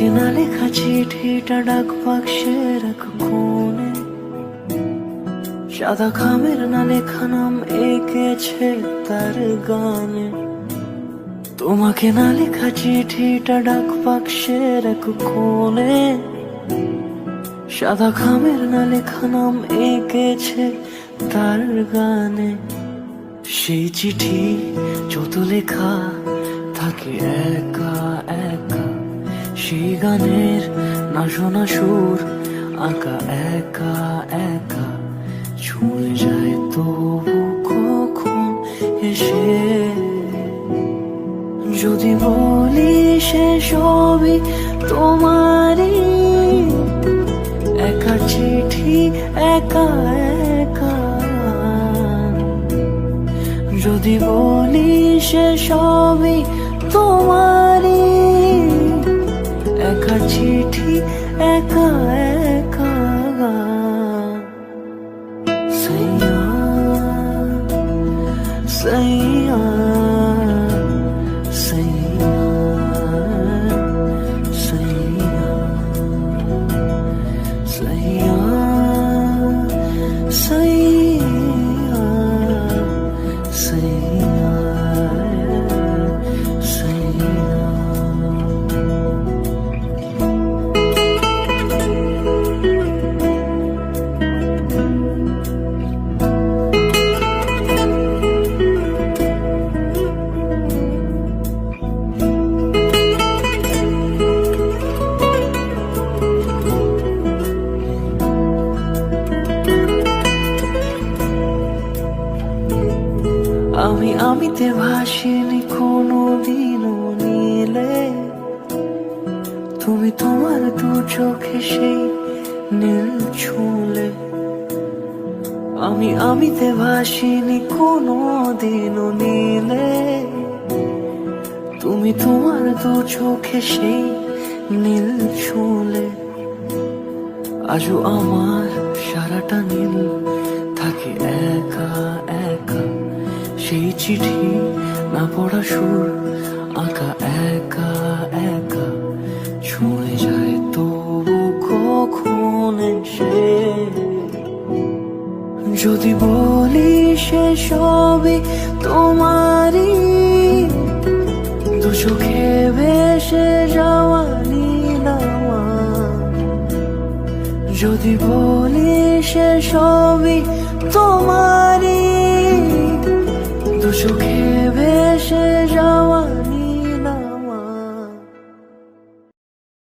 তোমাকে না লেখা চিঠিটা ডাক বাক্সের এক কোণে, সাদা খামের না লেখা নাম এঁকেছে তার গানে। তোমাকে না লেখা চিঠিটা ডাক বাক্সের এক কোণে, সাদা খামের না লেখা নাম এঁকেছে তার গানে। সেই চিঠি যত লেখা থাকে একা একা, সেই গানের না শোনা সুর আঁকা একা একা, ছুঁয়ে যায় তবু কখন এসে। যদি বলি সে সবই তোমারই, একা চিঠি একা একা। যদি বলি সে সবই তোমারই, একা চিঠি একা একা। সাইয়া সাইয়া সাইয়া সাইয়া সাইয়া সাইয়া সাইয়া সাইয়া। আমিতে ভাসিনি কোনো দিনও নীলে, তুমি তোমার দু চোখে সেই নীল ছুঁলে। আমিতে ভাসিনি কোনো দিনও নীলে, তুমি তোমার দু চোখে সেই নীল ছুঁলে। আজও আমার সারাটা নীল থাকে একা একা, সেই চিঠি না পড়া সুর আঁকা একা একা, ছুঁয়ে যায় তবু কখন এসে। যদি বলি সে সবই তোমারই, দু চোখে ভেসে যাওয়া নীলামা। যদি বলি সে সবই তোমারই,